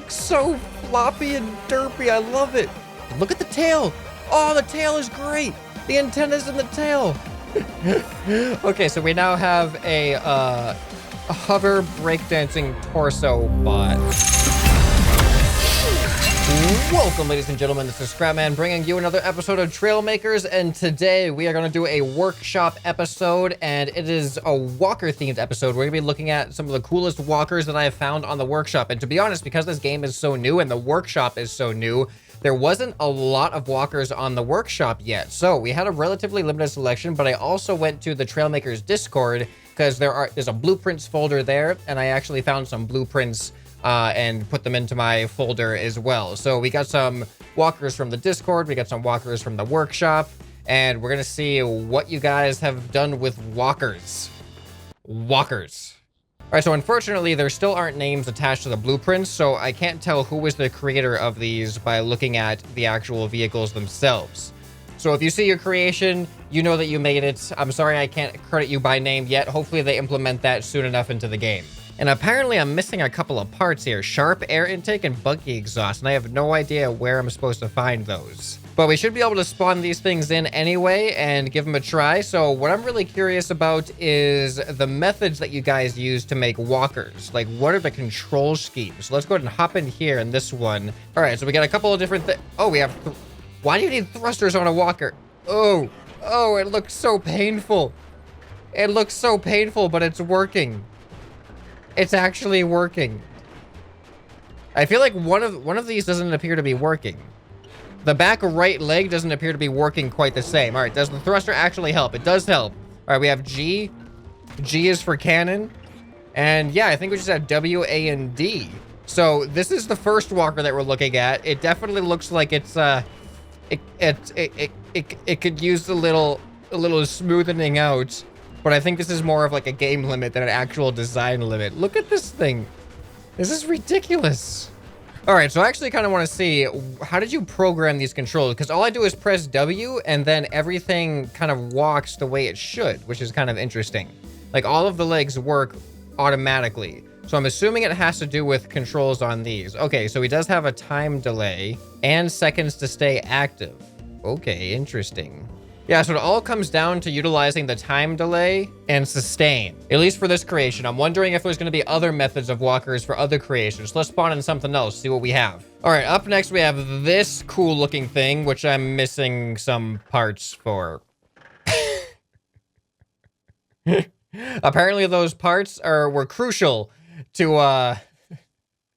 looks so floppy and derpy. I love it. Look at the tail. Oh, the tail is great. The antennas in the tail. Okay, so we now have a hover breakdancing torso bot. Welcome, ladies and gentlemen. This is ScrapMan bringing you another episode of Trailmakers, and today we are going to do a workshop episode, and it is a walker-themed episode. We're going to be looking at some of the coolest walkers that I have found on the workshop, and to be honest, because this game is so new and the workshop is so new, there wasn't a lot of walkers on the workshop yet. So we had a relatively limited selection, but I also went to the Trailmakers Discord because there's a blueprints folder there, and I actually found some blueprints and put them into my folder as well. So we got some walkers from the Discord, we got some walkers from the workshop, and we're gonna see what you guys have done with walkers. Walkers. All right, so unfortunately, there still aren't names attached to the blueprints, so I can't tell who was the creator of these by looking at the actual vehicles themselves. So if you see your creation, you know that you made it. I'm sorry I can't credit you by name yet. Hopefully they implement that soon enough into the game. And apparently I'm missing a couple of parts here. Sharp air intake and buggy exhaust, and I have no idea where I'm supposed to find those. But we should be able to spawn these things in anyway and give them a try. So what I'm really curious about is the methods that you guys use to make walkers. Like, what are the control schemes? So let's go ahead and hop in here in this one. All right, so we got a couple of different things. Oh, we have... Why do you need thrusters on a walker? Oh, it looks so painful. It looks so painful, but it's working. It's actually working. I feel like one of these doesn't appear to be working. The back right leg doesn't appear to be working quite the same. All right, does the thruster actually help? It does help. All right, we have G. G is for cannon. And yeah, I think we just have W, A, and D. So this is the first walker that we're looking at. It definitely looks like it's it could use a little smoothing out. But I think this is more of like a game limit than an actual design limit. Look at this thing. This is ridiculous. All right, so I actually kind of want to see, how did you program these controls? Because all I do is press W and then everything kind of walks the way it should, which is kind of interesting. Like, all of the legs work automatically. So I'm assuming it has to do with controls on these. Okay, so he does have a time delay and seconds to stay active. Okay, interesting. Yeah, so it all comes down to utilizing the time delay and sustain, at least for this creation. I'm wondering if there's going to be other methods of walkers for other creations. Let's spawn in something else, see what we have. All right, up next we have this cool looking thing, which I'm missing some parts for. Apparently those parts were crucial to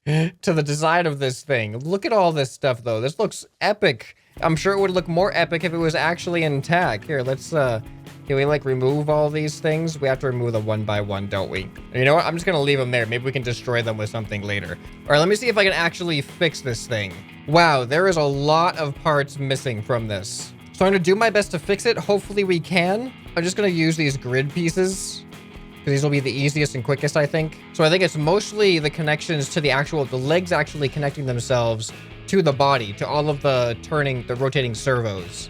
the design of this thing. Look at all this stuff though. This looks epic. I'm sure it would look more epic if it was actually intact. Here, let's, can we, like, remove all these things? We have to remove them one by one, don't we? You know what? I'm just gonna leave them there. Maybe we can destroy them with something later. All right, let me see if I can actually fix this thing. Wow, there is a lot of parts missing from this. So I'm gonna do my best to fix it. Hopefully we can. I'm just gonna use these grid pieces, because these will be the easiest and quickest, I think. So I think it's mostly the connections to the legs actually connecting themselves to the body, to all of the rotating servos.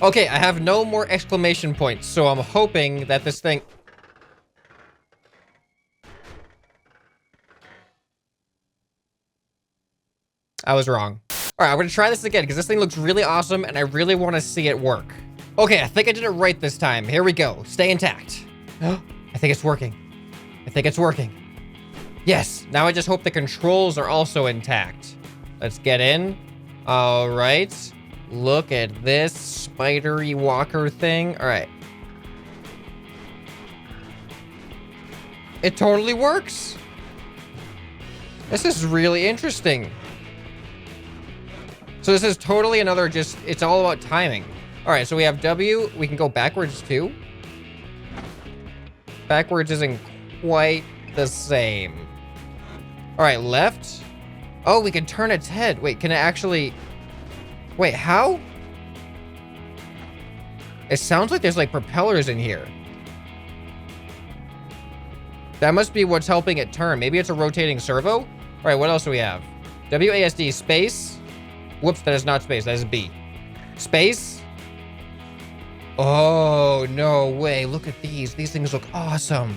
Okay, I have no more exclamation points, so I'm hoping that this thing... I was wrong. All right, I'm gonna try this again, because this thing looks really awesome, and I really want to see it work. Okay, I think I did it right this time. Here we go. Stay intact. I think it's working. I think it's working. Yes, now I just hope the controls are also intact. Let's get in. All right. Look at this spidery walker thing. All right. It totally works. This is really interesting. So this is totally another it's all about timing. All right, so we have W. We can go backwards too. Backwards isn't quite the same. All right, left. Oh, we can turn its head. Wait, can it actually... Wait, how? It sounds like there's like propellers in here. That must be what's helping it turn. Maybe it's a rotating servo? All right, what else do we have? WASD, space. Whoops, that is not space. That is B. Space. Oh, no way. Look at these. These things look awesome.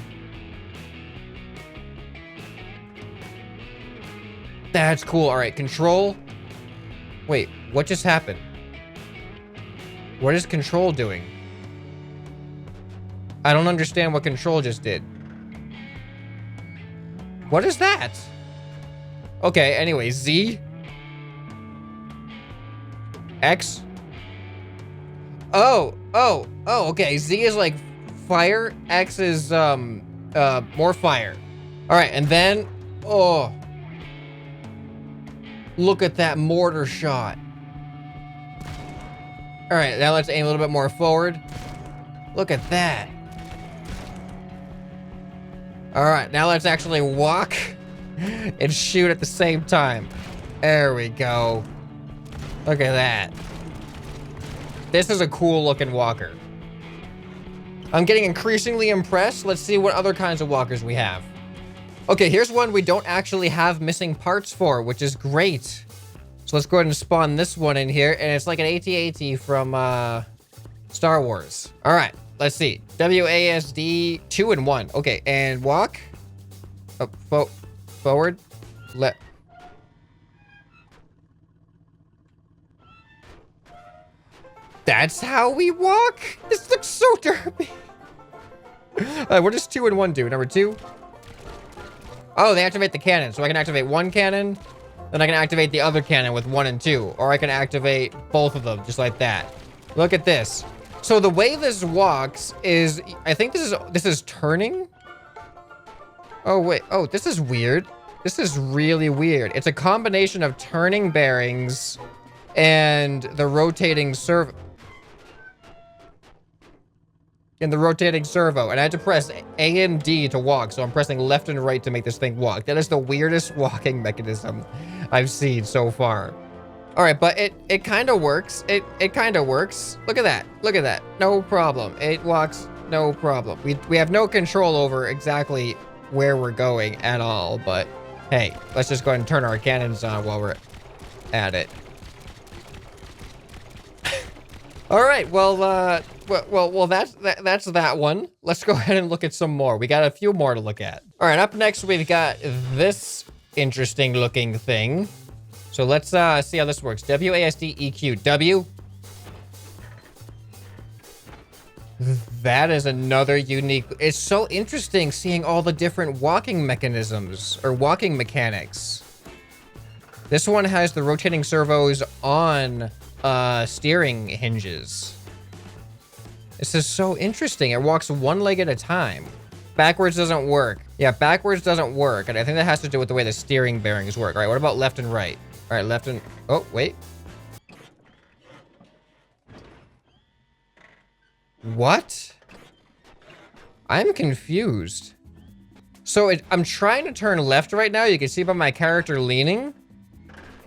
That's cool. All right, control. Wait, what just happened? What is control doing? I don't understand what control just did. What is that? Okay, anyway, Z. X. Oh, okay. Z is like fire. X is, more fire. All right, and then, oh. Look at that mortar shot. All right, now let's aim a little bit more forward. Look at that. All right, now let's actually walk and shoot at the same time. There we go. Look at that. This is a cool looking walker. I'm getting increasingly impressed. Let's see what other kinds of walkers we have. Okay, here's one we don't actually have missing parts for, which is great. So let's go ahead and spawn this one in here, and it's like an AT-AT from Star Wars. All right, let's see. WASD 2 and 1. Okay, and walk. Forward. That's how we walk? This looks so derpy. What does 2 and 1 do? Number 2? Oh, they activate the cannon. So I can activate one cannon, then I can activate the other cannon with 1 and 2. Or I can activate both of them, just like that. Look at this. So the way this walks is, I think this is turning. Oh, wait. Oh, this is weird. This is really weird. It's a combination of turning bearings and the rotating servo. And I had to press A and D to walk, so I'm pressing left and right to make this thing walk. That is the weirdest walking mechanism I've seen so far. All right, but it kind of works. It kind of works. Look at that. Look at that. No problem. It walks, no problem. We have no control over exactly where we're going at all, but hey, let's just go ahead and turn our cannons on while we're at it. All right, well, that's that one. Let's go ahead and look at some more. We got a few more to look at. All right, up next, we've got this interesting looking thing. So let's see how this works. WASD EQ. W. That is another unique. It's so interesting seeing all the different walking mechanisms or walking mechanics. This one has the rotating servos on steering hinges. This is so interesting. It walks one leg at a time. Backwards doesn't work. Yeah, backwards doesn't work. And I think that has to do with the way the steering bearings work. All right, what about left and right? All right, left and... Oh, wait. What? I'm confused. So I'm trying to turn left right now. You can see by my character leaning.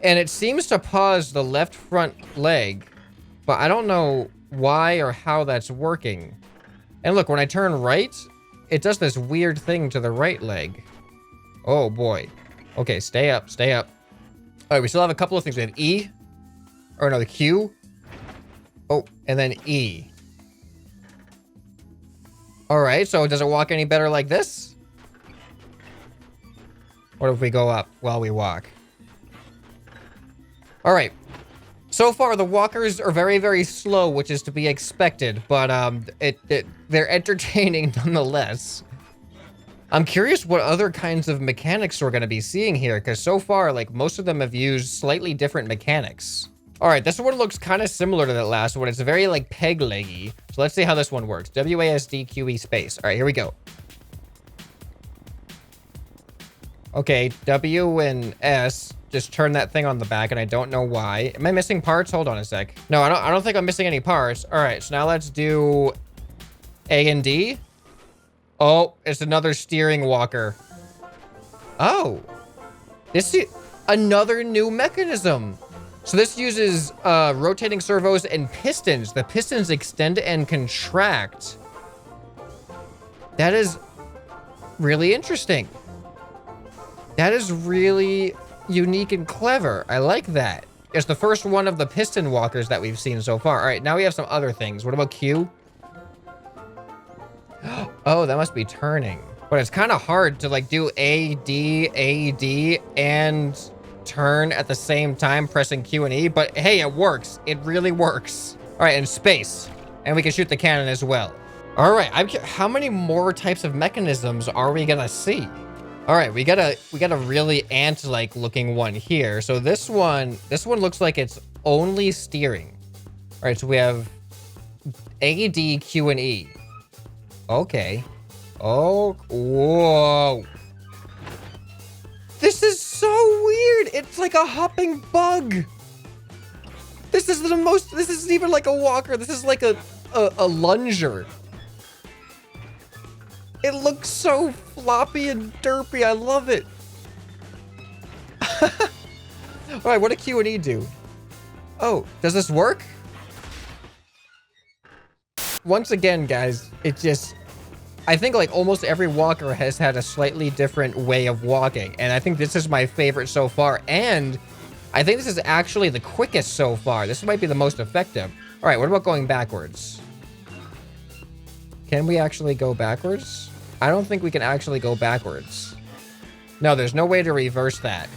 And it seems to pause the left front leg. But I don't know why or how that's working. And look, when I turn right, it does this weird thing to the right leg. Oh, boy. Okay, stay up, stay up. All right, we still have a couple of things. We have E. Or no, the Q. Oh, and then E. All right, so does it walk any better like this? What if we go up while we walk? All right. So far, the walkers are very, very slow, which is to be expected, but they're entertaining nonetheless. I'm curious what other kinds of mechanics we're going to be seeing here, because so far, like, most of them have used slightly different mechanics. All right, this one looks kind of similar to that last one. It's very, like, peg-leggy. So let's see how this one works. WASD QE space. All right, here we go. Okay, W and S just turn that thing on the back, and I don't know why. Am I missing parts? Hold on a sec. No, I don't think I'm missing any parts. All right, so now let's do A and D. Oh, it's another steering walker. Oh, this is another new mechanism. So this uses rotating servos and pistons. The pistons extend and contract. That is really interesting. That is really unique and clever. I like that. It's the first one of the piston walkers that we've seen so far. All right, now we have some other things. What about Q? Oh, that must be turning. But it's kind of hard to like do A, D, and turn at the same time pressing Q and E, but hey, it works. It really works. All right, and space. And we can shoot the cannon as well. All right, how many more types of mechanisms are we gonna see? All right, we got a really ant-like looking one here. So this one looks like it's only steering. All right, so we have A, D, Q, and E. Okay. Oh, whoa. This is so weird. It's like a hopping bug. This isn't even like a walker. This is like a lunger. It looks so floppy and derpy. I love it. All right, what do Q and E do? Oh, does this work? Once again, guys, I think like almost every walker has had a slightly different way of walking. And I think this is my favorite so far. And I think this is actually the quickest so far. This might be the most effective. All right, what about going backwards? Can we actually go backwards? I don't think we can actually go backwards. No, there's no way to reverse that.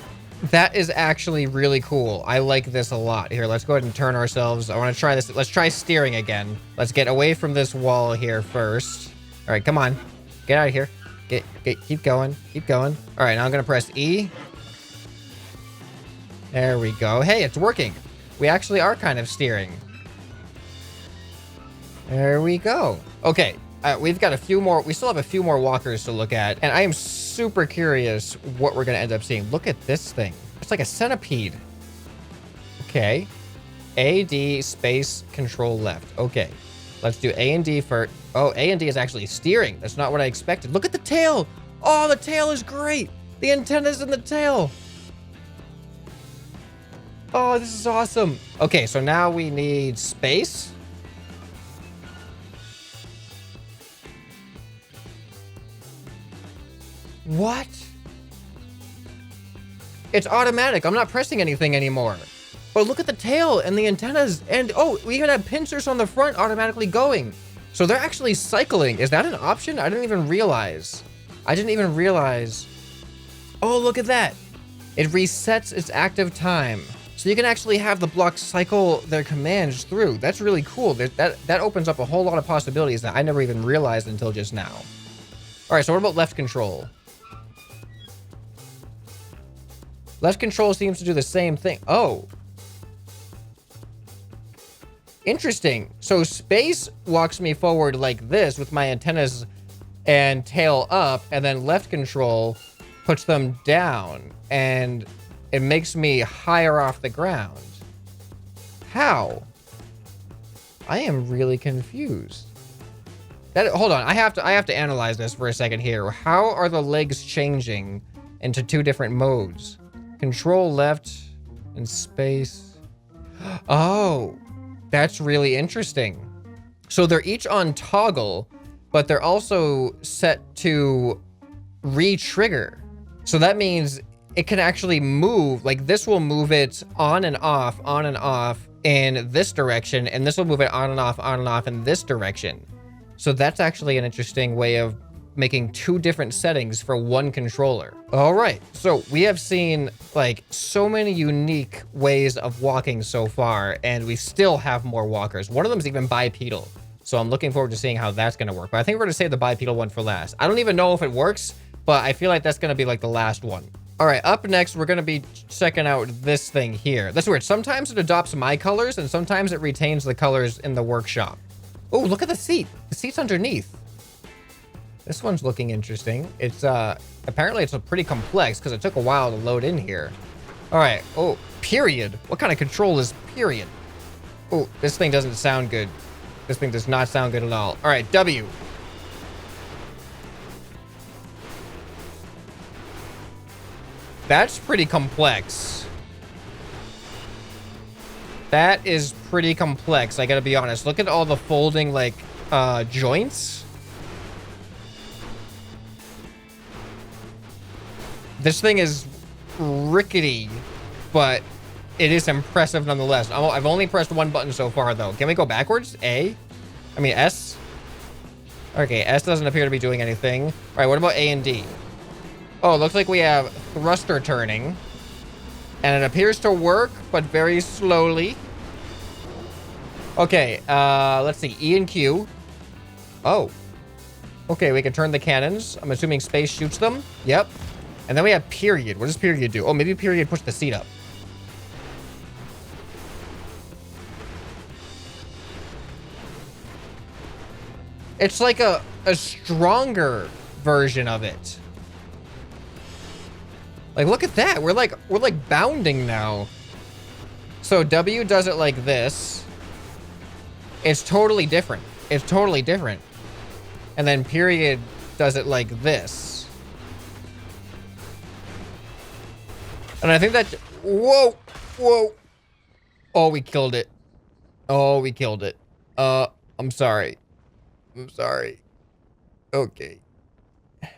That is actually really cool. I like this a lot. Here, let's go ahead and turn ourselves. I want to try this. Let's try steering again. Let's get away from this wall here first. All right, come on. Get out of here. Keep going. Keep going. All right, now I'm going to press E. There we go. Hey, it's working. We actually are kind of steering. There we go. Okay, we've got a few more. We still have a few more walkers to look at. And I am super curious what we're going to end up seeing. Look at this thing. It's like a centipede. Okay. A, D, space, control left. Okay. Let's do A and D for... Oh, A and D is actually steering. That's not what I expected. Look at the tail. Oh, the tail is great. The antennas in the tail. Oh, this is awesome. Okay, so now we need space. What? It's automatic. I'm not pressing anything anymore. But look at the tail and the antennas. And oh, we even have pincers on the front automatically going. So they're actually cycling. Is that an option? I didn't even realize. Oh, look at that. It resets its active time. So you can actually have the blocks cycle their commands through. That's really cool. That opens up a whole lot of possibilities that I never even realized until just now. All right, so what about left control? Left control seems to do the same thing. Oh. Interesting. So space walks me forward like this with my antennas and tail up, and then left control puts them down, and it makes me higher off the ground. How? I am really confused. Hold on, I have to analyze this for a second here. How are the legs changing into two different modes? Control left and space. Oh, that's really interesting. So they're each on toggle, but they're also set to re-trigger. So that means it can actually move, like this will move it on and off in this direction, and this will move it on and off in this direction. So that's actually an interesting way of making two different settings for one controller. All right, so we have seen like so many unique ways of walking so far, and we still have more walkers. One of them is even bipedal. So I'm looking forward to seeing how that's gonna work. But I think we're gonna save the bipedal one for last. I don't even know if it works, but I feel like that's gonna be like the last one. All right, up next, we're gonna be checking out this thing here. That's weird. Sometimes it adopts my colors, and sometimes it retains the colors in the workshop. Oh, look at the seat. The seat's underneath. This one's looking interesting. It's apparently it's pretty complex because it took a while to load in here. All right. Oh, period. What kind of control is period? Oh, this thing doesn't sound good. This thing does not sound good at all. All right, W. That's pretty complex. That is pretty complex, I gotta be honest. Look at all the folding, like, joints. This thing is rickety, but it is impressive nonetheless. I've only pressed one button so far, though. Can we go backwards? S? Okay, S doesn't appear to be doing anything. All right, what about A and D? Oh, it looks like we have thruster turning. And it appears to work, but very slowly. Okay, let's see. E and Q. Oh. Okay, we can turn the cannons. I'm assuming space shoots them. Yep. And then we have period. What does period do? Oh, maybe period push the seat up. It's like a stronger version of it. Like, look at that. We're like bounding now. So W does it like this. It's totally different. It's totally different. And then period does it like this. And I think that... Whoa! Whoa! Oh, we killed it. Oh, we killed it. I'm sorry. I'm sorry. Okay. All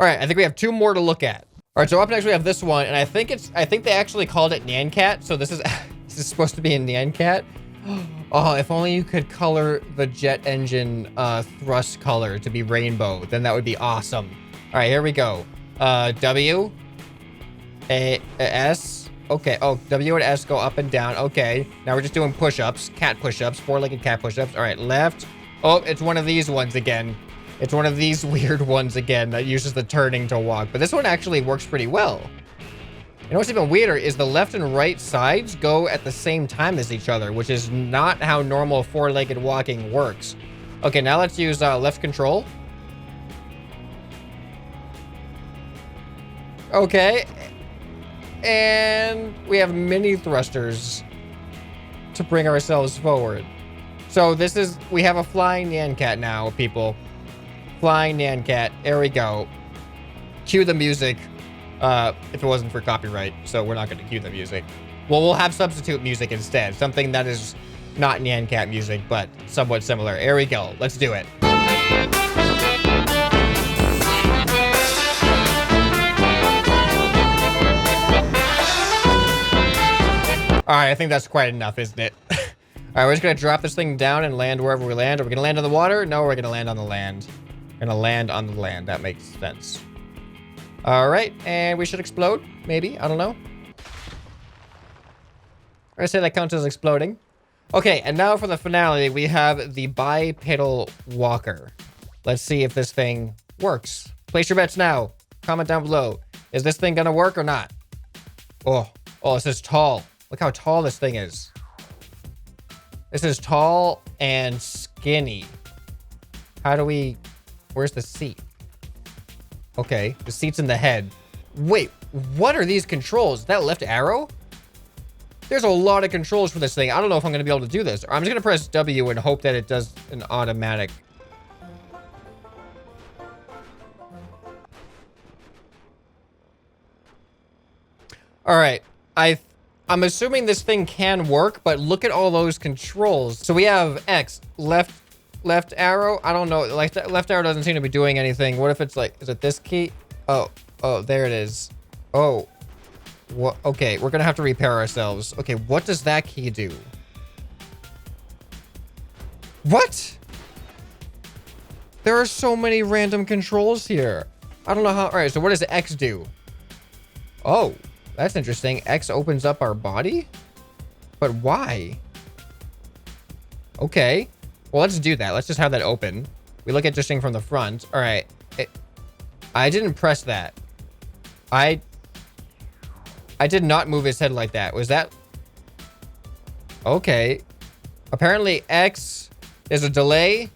right, I think we have 2 more to look at. All right, so up next we have this one, and I think they actually called it Nyan Cat, so this is this is supposed to be a Nyan Cat. Oh, if only you could color the jet engine thrust color to be rainbow, then that would be awesome. All right, here we go. W, A, S. Okay. Oh, W and S go up and down. Okay. Now we're just doing push-ups, cat push-ups, 4-legged cat push-ups. All right, left. Oh, it's one of these ones again. It's one of these weird ones again that uses the turning to walk. But this one actually works pretty well. You know what's even weirder is the left and right sides go at the same time as each other, which is not how normal 4-legged walking works. Okay, now let's use left control. Okay. And we have mini thrusters to bring ourselves forward. So this is, we have a flying Nyan Cat now, people. Flying Nyan Cat. There we go. Cue the music. If it wasn't for copyright, so we're not going to cue the music. Well, we'll have substitute music instead. Something that is not Nyan Cat music, but somewhat similar. Here we go. Let's do it. All right, I think that's quite enough, isn't it? All right, we're just going to drop this thing down and land wherever we land. Are we going to land on the water? No, we're going to land on the land. We're going to land on the land. That makes sense. All right, and we should explode, maybe. I don't know. I say that counts as exploding. Okay, and now for the finale, we have the bipedal walker. Let's see if this thing works. Place your bets now. Comment down below. Is this thing going to work or not? Oh, it says tall. Look how tall this thing is. This is tall and skinny. How do we... Where's the seat? Okay, the seat's in the head. Wait, what are these controls? Is that left arrow? There's a lot of controls for this thing. I don't know if I'm going to be able to do this. I'm just going to press W and hope that it does an automatic. All right, I'm assuming this thing can work, but look at all those controls. So we have X, left arrow. I don't know. Like left arrow doesn't seem to be doing anything. What if it's like, is it this key? Oh, there it is. Oh, what? Okay, we're gonna have to repair ourselves. Okay, what does that key do? What? There are so many random controls here. I don't know how. All right, so what does X do? Oh, that's interesting. X opens up our body, but why? Okay. Well, let's do that. Let's just have that open. We look interesting from the front. All right. I didn't press that. I did not move his head like that. Was that... Okay. Apparently X is a delay.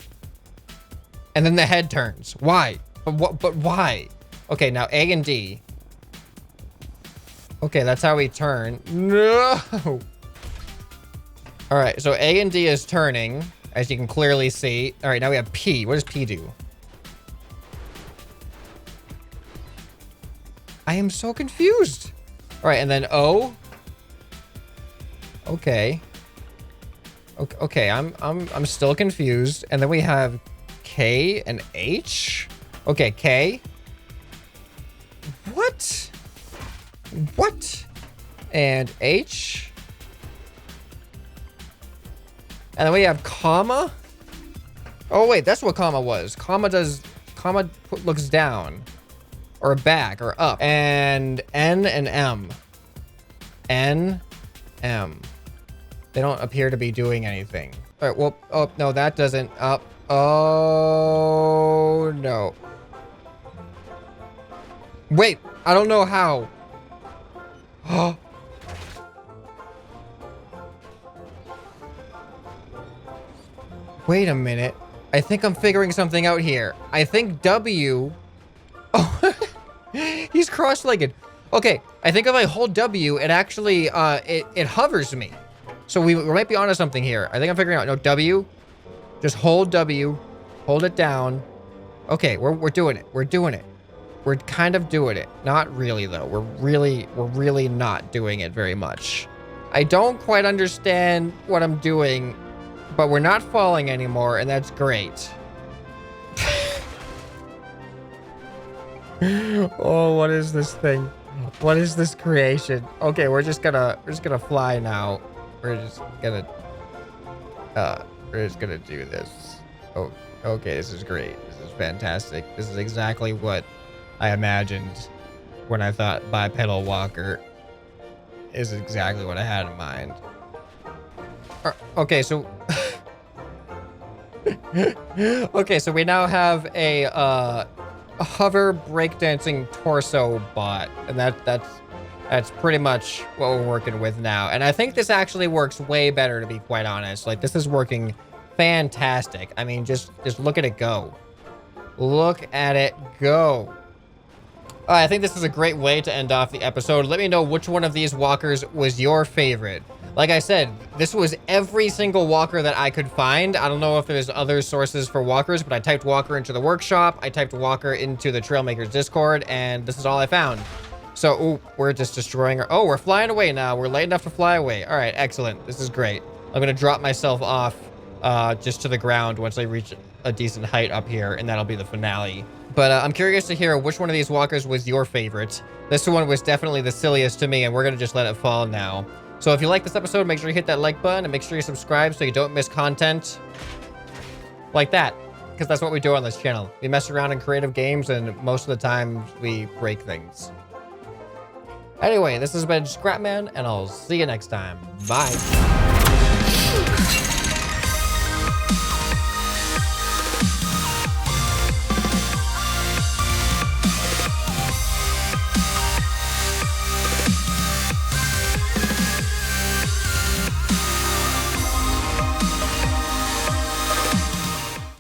And then the head turns. Why? But why? Okay, now A and D. Okay, that's how we turn. No! All right, so A and D is turning. As you can clearly see. All right, now we have P. What does P do? I am so confused. All right, and then O. Okay. Okay, I'm still confused. And then we have K and H. Okay, K. What? What? And H. And then we have comma. Oh, wait, that's what comma was. Comma looks down or back or up. And N and M. N, M. They don't appear to be doing anything. All right, well, oh, no, that doesn't, up. Oh, no. Wait, I don't know how. Wait a minute. I think I'm figuring something out here. I think W. Oh, he's cross-legged. Okay, I think if I hold W, it actually, it hovers me. So we might be onto something here. I think I'm figuring out. No, W. Just hold W. Hold it down. Okay, we're doing it. We're doing it. We're kind of doing it. Not really, though. We're really not doing it very much. I don't quite understand what I'm doing, but we're not falling anymore, and that's great. Oh, what is this thing? What is this creation? Okay, we're just gonna fly now. We're just gonna do this. Oh, okay, this is great. This is fantastic. This is exactly what I imagined when I thought bipedal walker. Is exactly what I had in mind. Okay, so okay, so we now have a hover breakdancing torso bot, and that's pretty much what we're working with now. And I think this actually works way better, to be quite honest. Like, this is working fantastic. I mean, just look at it go. Look at it go. I think this is a great way to end off the episode. Let me know which one of these walkers was your favorite. Like I said, this was every single walker that I could find. I don't know if there's other sources for walkers, but I typed walker into the workshop. I typed walker into the Trailmakers Discord, and this is all I found. So, ooh, we're just destroying our... Oh, we're flying away now. We're late enough to fly away. All right, excellent. This is great. I'm going to drop myself off just to the ground once I reach a decent height up here, and that'll be the finale. But I'm curious to hear which one of these walkers was your favorite. This one was definitely the silliest to me, and we're going to just let it fall now. So if you like this episode, make sure you hit that like button, and make sure you subscribe so you don't miss content like that. Because that's what we do on this channel. We mess around in creative games, and most of the time, we break things. Anyway, this has been ScrapMan, and I'll see you next time. Bye.